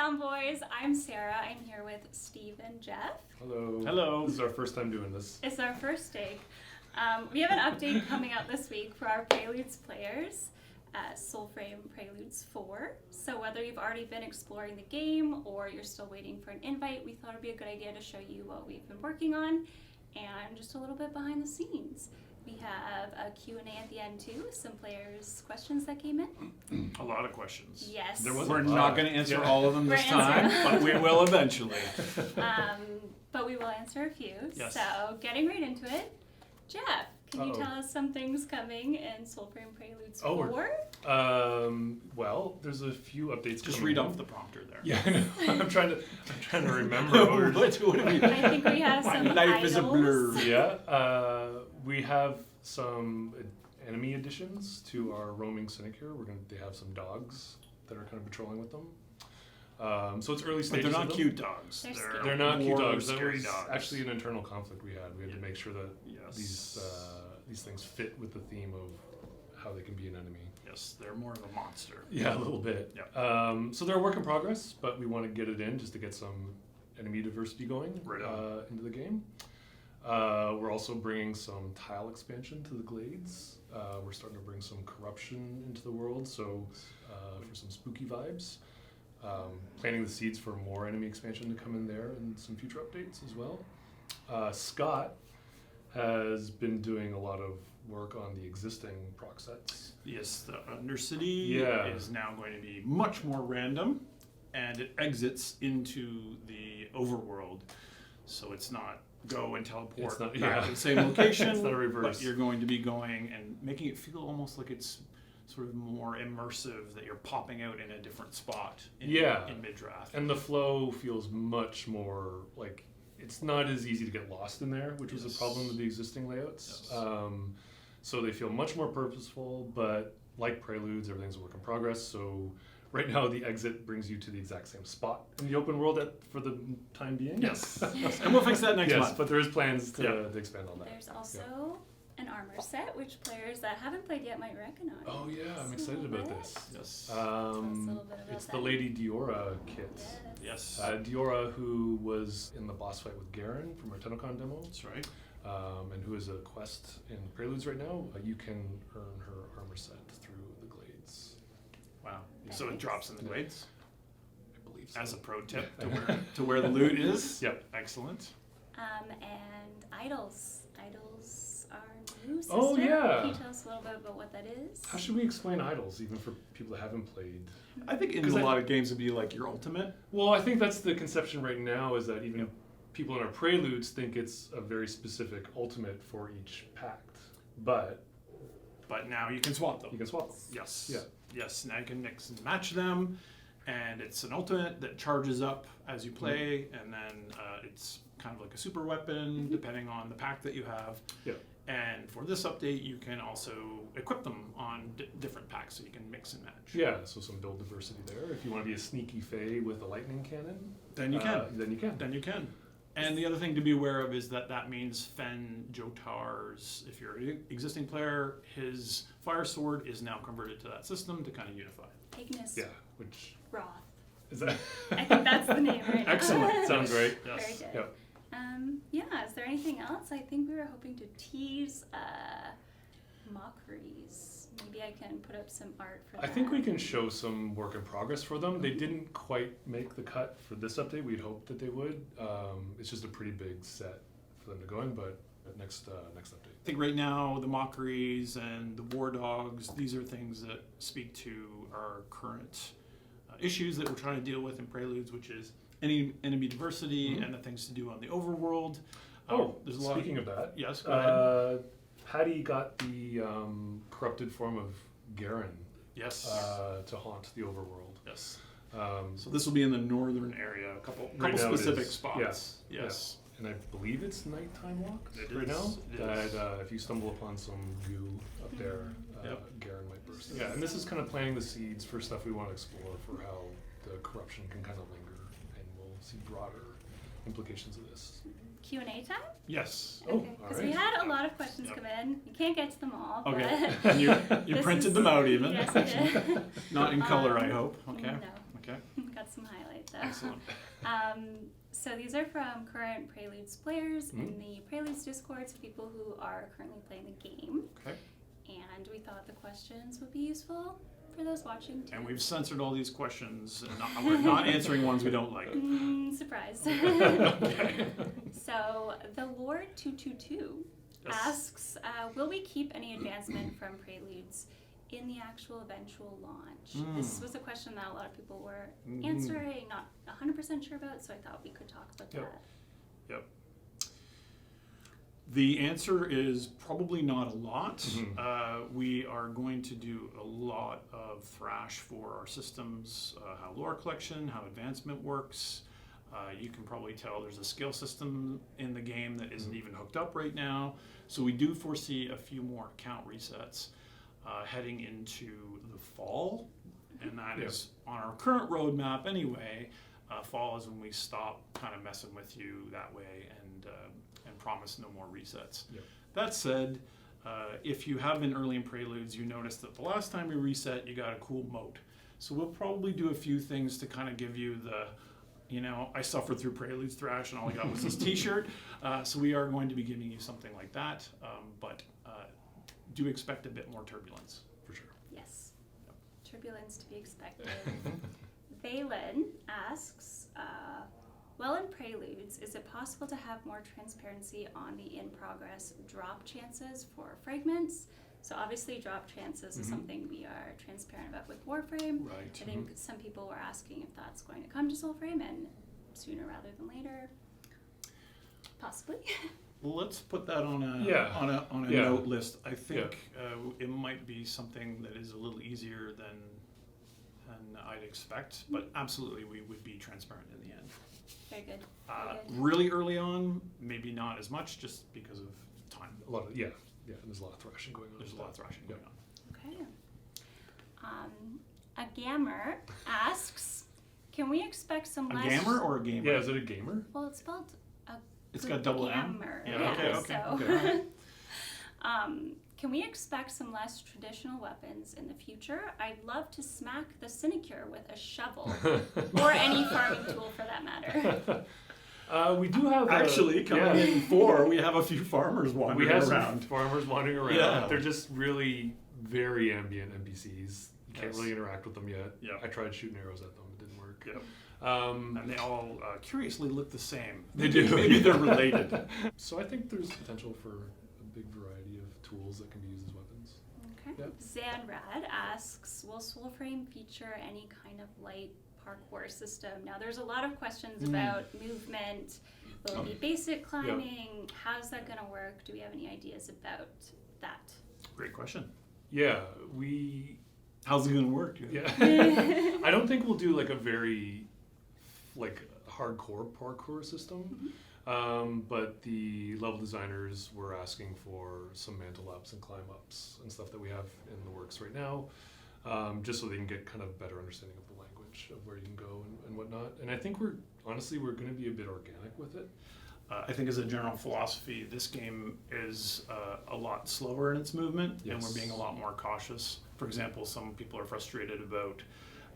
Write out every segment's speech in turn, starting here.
Envoys. I'm Sarah. I'm here with Steve and Geoff. Hello. Hello. This is our first time doing this. It's our first take. We have an update coming out this week for our Preludes players, Soulframe Preludes 4. So whether you've already been exploring the game or you're still waiting for an invite, we thought it'd be a good idea to show you what we've been working on and just a little bit behind the scenes. We have a Q&A at the end too, some players' questions that came in. A lot of questions. Yes. We're not going to answer all of them this time, but we will eventually. But we will answer a few. Yes. So getting right into it, Geoff, can you Uh-oh. tell us some things coming in Soulframe Preludes Oh, 4? Well, there's a few updates. Just coming read in. off the prompter there. Yeah, I know. I'm trying to remember. What have you- I think we have My some life is a blur. idols. Yeah, we have some enemy additions to our roaming cynic here. They have some dogs that are kind of patrolling with them. So it's early But stages. they're not of them. cute dogs. They're scary. They're not cute war dogs. That scary was dogs. actually an internal conflict we had. We had to make sure that Yes. these things fit with the theme of how they can be an enemy. Yes, they're more of a monster. Yeah, a little bit. Yeah. So they're a work in progress, but we want to get it in just to get some enemy diversity going Right on. into the game. We're also bringing some tile expansion to the glades. We're starting to bring some corruption into the world, so for some spooky vibes. Planting the seeds for more enemy expansion to come in there and some future updates as well. Scott has been doing a lot of work on the existing proc sets. Yes, the Undercity Yeah. is now going to be much more random, and it exits into the overworld. So it's not go and teleport It's not- back yeah. to the same location, It's not a reverse. but you're going to be going and making it feel almost like it's sort of more immersive, that you're popping out in a different spot in mid-draft. And the flow feels much more like it's not as easy to get lost in there, which was Yes. a problem with the existing layouts. Yes. So they feel much more purposeful, but like Preludes, everything's a work in progress. So right now the exit brings you to the exact same spot in the open world for the time being. Yes. And we'll fix that next Yes, month. but there is plans to, Yeah. to expand on that. There's also an armor set, which players that haven't played yet might recognize. Oh yeah, I'm Just a excited little about bit. this. Yes. Tell us a little bit about It's the that. Lady Diora kit. Yes. Yes. Diora, who was in the boss fight with Garen from our TennoCon demo, That's right. and who is a quest in Preludes right now, you can earn her armor set through the glades. Wow. So it drops in the glades I believe so. as a pro tip to where the loot is. Yep. Excellent. And idols. Idols are new system. Oh, yeah. Can you tell us a little bit about what that is? How should we explain idols, even for people that haven't played? I think in 'Cause a lot of games it'd be like your ultimate. Well, I think that's the conception right now, is that even people in our Preludes think it's a very specific ultimate for each pact. But But now you can swap them. you can swap them. Yes. Yeah. Yes. Now you can mix and match them, and it's an ultimate that charges up as you play, and then it's kind of like a super weapon depending on the pack that you have. Yeah. And for this update, you can also equip them on different packs, so you can mix and match. Yeah, so some build diversity there. If you want to be a sneaky fae with a lightning cannon, Then you can. Then you can. Then you can. And the other thing to be aware of is that means Fen Jotar's, if you're an existing player, his fire sword is now converted to that system to kind of unify. Ignis Yeah, which Roth. is that? I think that's the name right now. Excellent. Sounds great. Very Yes. good. Yep. Yeah, is there anything else? I think we were hoping to tease mockeries. Maybe I can put up some art for that. I think we can show some work in progress for them. They didn't quite make the cut for this update. We'd hoped that they would. It's just a pretty big set for them to go in, but next update. I think right now the mockeries and the war dogs, these are things that speak to our current issues that we're trying to deal with in Preludes, which is any enemy diversity and the things to do on the overworld. There's a lot. Speaking of that, Yes, go ahead. Patty got the corrupted form of Garen Yes. to haunt the overworld. Yes. Um, So this will be in the northern area, a couple Right now it specific is. spots. Yeah. Yes. And I believe it's nighttime locked It right is. now. It is. That if you stumble upon some goo up there, Yep. Garen might burst. Yeah, and this is kind of planting the seeds for stuff we want to explore for how the corruption can kind of linger, and we'll see broader implications of this. Q&A time? Yes. Oh, Okay, because all we right. had a lot of questions Yep. come in. You can't get to them all. Okay. But And you this printed is- them out even. Yes, I did. Not in color, I hope. Okay. No. Okay. Okay. Got some highlights though. Excellent. So these are from current Preludes players in the Preludes Discords, people who are currently playing the game. Okay. And we thought the questions would be useful for those watching too. And we've censored all these questions, and we're not answering ones we don't like. Surprise. Okay. So the Lord 222 asks, will we keep any advancement from Preludes in the actual eventual launch? This was a question that a lot of people were answering, not 100% sure about, so I thought we could talk about that. Yep. The answer is probably not a lot. We are going to do a lot of thrash for our systems, how lore collection, how advancement works. You can probably tell there's a skill system in the game that isn't even hooked up right now. So we do foresee a few more account resets heading into the fall. And that is on our current roadmap anyway. Fall is when we stop kind of messing with you that way and promise no more resets. That said, if you have been early in Preludes, you noticed that the last time we reset, you got a cool moat. So we'll probably do a few things to kind of give you the, I suffered through Preludes thrash and all I got was this t-shirt. So we are going to be giving you something like that, but do expect a bit more turbulence. For sure. Yes. Turbulence to be expected. Valen asks, well, in Preludes, is it possible to have more transparency on the in-progress drop chances for fragments? So obviously drop chances is something we are transparent about with Warframe. Right. I think some people were asking if that's going to come to Soulframe, and sooner rather than later. Possibly. Well, let's put that on a note list. I think it might be something that is a little easier than I'd expect, but absolutely we would be transparent in the end. Very good. Very good. Really early on, maybe not as much, just because of time. A lot of and there's a lot of thrashing going on. There's a lot of thrashing going on. Okay. A gamer asks, can we expect some A less... gamer or a gamer? Yeah, is it a gamer? Well, it's spelled It's got double M? gamer. Yeah, okay. So, can we expect some less traditional weapons in the future? I'd love to smack the sinecure with a shovel, or any farming tool for that matter. We do have Actually, coming in 4, we have a few farmers wandering around. Some farmers wandering around. Yeah. They're just really very ambient NPCs. You can't really interact with them yet. I tried shooting arrows at them. It didn't work. And they all curiously look the same. They do. Maybe they're related. So I think there's potential for a big variety of tools that can be used as weapons. Okay. Zanrad asks, will Soulframe feature any kind of light parkour system? Now, there's a lot of questions about movement. Will it be basic climbing? How's that going to work? Do we have any ideas about that? Great question. Yeah, How's it going to work? I don't think we'll do like a very hardcore parkour system. But the level designers were asking for some mantle ups and climb ups and stuff that we have in the works right now, just so they can get kind of better understanding of the language of where you can go and whatnot. And I think we're going to be a bit organic with it. I think as a general philosophy, this game is a lot slower in its movement, and we're being a lot more cautious. For example, some people are frustrated about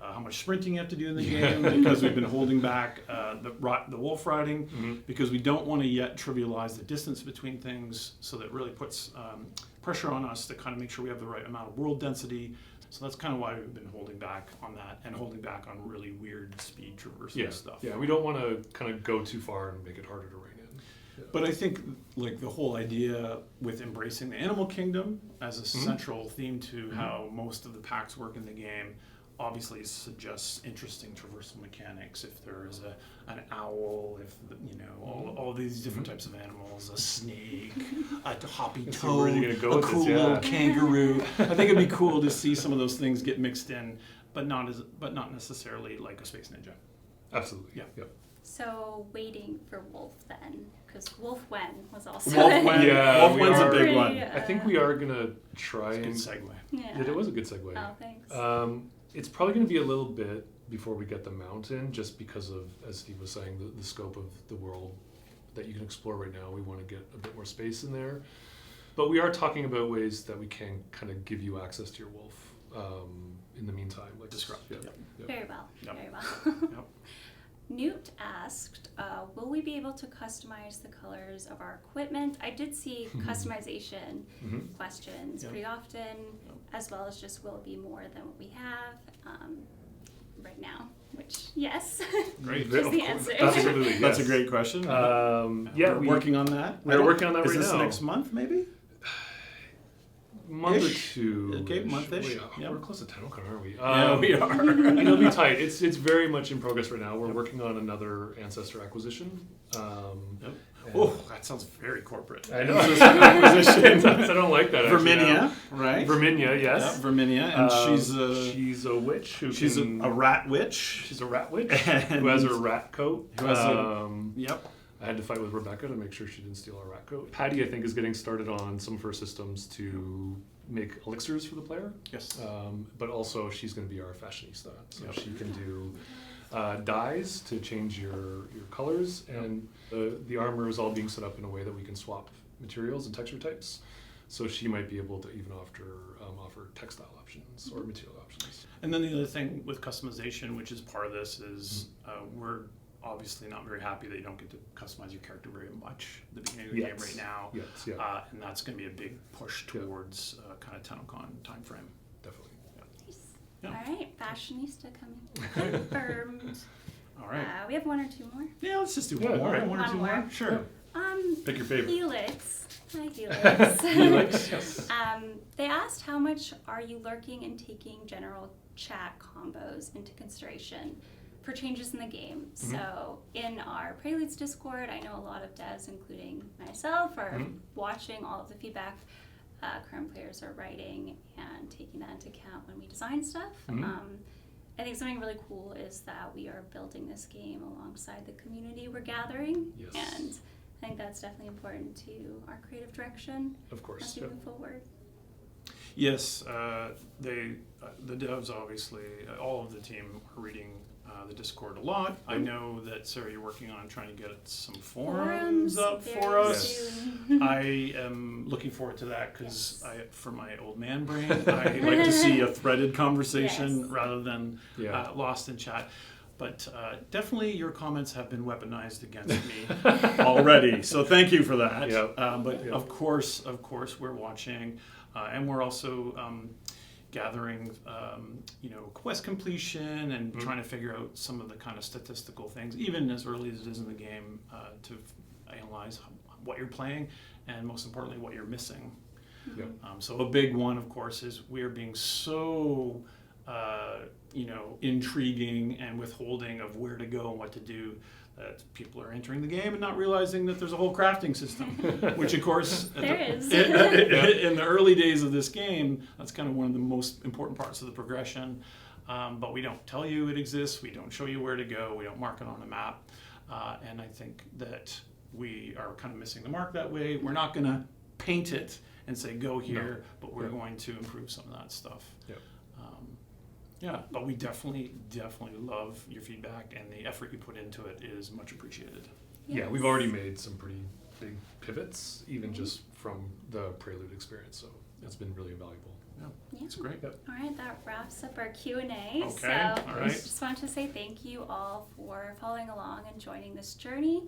how much sprinting you have to do in the game because we've been holding back the wolf riding because we don't want to yet trivialize the distance between things, so that really puts pressure on us to kind of make sure we have the right amount of world density. So that's kind of why we've been holding back on that and holding back on really weird speed traversing stuff. Yeah, we don't want to kind of go too far and make it harder to rein in. Yeah. But I think the whole idea with embracing the animal kingdom as a central theme to how most of the packs work in the game obviously suggests interesting traversal mechanics. If there is an owl, if all these different types of animals, a snake, a hoppy toad, a cool little kangaroo. I think it'd be cool to see some of those things get mixed in, but not necessarily like a space ninja. Absolutely. Yeah. Yep. So waiting for Wolf then, because Wolfwen was also Wolfwen. Wolfwen's a big one. I think we are gonna try and good segue. Yeah. It was a good segue. Oh, thanks. It's probably going to be a little bit before we get the mount in, just because of, as Steve was saying, the scope of the world that you can explore right now. We want to get a bit more space in there. But we are talking about ways that we can kind of give you access to your wolf in the meantime, like Describe. Yeah. Yep. Yeah. Very well. Yep. Very well. Yep. Newt asked, will we be able to customize the colors of our equipment? I did see customization questions Yep. pretty often, as well as just will it be more than what we have right now, which yes. Great. is the answer. Absolutely, yes. That's a great question. Yeah, we're working on that. we're working on that Is right this now. next month, maybe? Month Ish. or two. Okay, month-ish. Yeah, Yep. we're close to 10, aren't we? Yeah, we are. It'll be tight. It's very much in progress right now. We're working on another ancestor acquisition. Yep. and- Oh, that sounds very corporate. I know. Acquisitions. I don't like that. Actually, Verminia, now. right? Verminia, yes. Yeah, Verminia, and she's a witch. she's a rat witch. She's a rat witch And who has her rat coat. who has Yep. I had to fight with Rebecca to make sure she didn't steal our rat coat. Patty, I think, is getting started on some of her systems to make elixirs for the player. Yes. But also, she's going to be our fashionista. So Yep. she can do dyes to change your colors. And the armor is all being set up in a way that we can swap materials and texture types. So she might be able to even offer textile options or material options. And then the other thing with customization, which is part of this, is we're obviously not very happy that you don't get to customize your character very much at the beginning of the game right now. Yes, yeah, And that's going to be a big push towards kind of TennoCon timeframe. definitely. Nice. Yeah. All right, fashionista coming. Confirmed. All right. We have one or two more. Yeah, let's just do Yeah, one more. all right. One or One two more. more. Sure. Pick your favorite. Helix. Hi, Helix. Helix, yes. They asked how much are you lurking and taking general chat combos into consideration for changes in the game. So in our Preludes Discord, I know a lot of devs, including myself, are watching all of the feedback current players are writing and taking that into account when we design stuff. I think something really cool is that we are building this game alongside the community we're gathering. Yes. And I think that's definitely important to our creative direction Of course. as we Yep. move forward. Yes, the devs obviously, all of the team are reading the Discord a lot. I know that, Sarah, you're working on trying to get some forums up for very us. soon. I am looking forward to that because for my old man brain, I like to see a threaded conversation Yes. rather than Yeah. lost in chat. But definitely your comments have been weaponized against me already. So thank you for that. Yep. But of course, we're watching. And we're also gathering, quest completion and trying to figure out some of the kind of statistical things, even as early as it is in the game, to analyze what you're playing and most importantly, what you're missing. Yep. So a big one, of course, is we are being so, intriguing and withholding of where to go and what to do that people are entering the game and not realizing that there's a whole crafting system, which of course, There is. in the early days of this game, that's kind of one of the most important parts of the progression. But we don't tell you it exists, we don't show you where to go, we don't mark it on a map. And I think that we are kind of missing the mark that way. We're not going to paint it and say go here, but we're going to improve some of that stuff. Yep. But we definitely love your feedback, and the effort you put into it is much appreciated. Yeah, we've already made some pretty big pivots, even just from the Prelude experience. So it's been really valuable. Yeah, it's great. Yep. All right, that wraps up our Q&A. Okay, So all right. I just want to say thank you all for following along and joining this journey.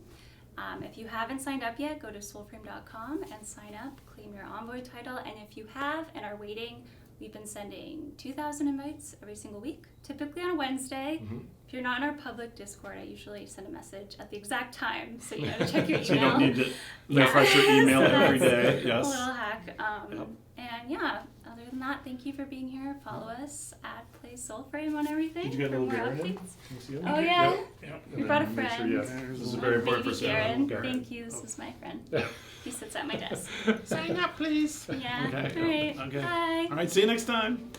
If you haven't signed up yet, go to soulframe.com and sign up, claim your Envoy title. And if you have and are waiting, we've been sending 2,000 invites every single week, typically on a Wednesday. If you're not in our public Discord, I usually send a message at the exact time, so you know to check your email. So you don't need to refresh your email So every that's day. a Yes. little hack. Yep. And yeah, other than that, thank you for being here. Follow us at Play Soulframe on everything. Did you get a for little more Garen in? updates. Can you see him? Oh yeah, Yep. we brought a And then make friend. sure, this is My very important baby for Sarah. Garen. Garen. Thank you. This is my friend. He sits at my desk. Sign up, please. Yeah. Okay. All right. Okay. Bye. All right. See you next time.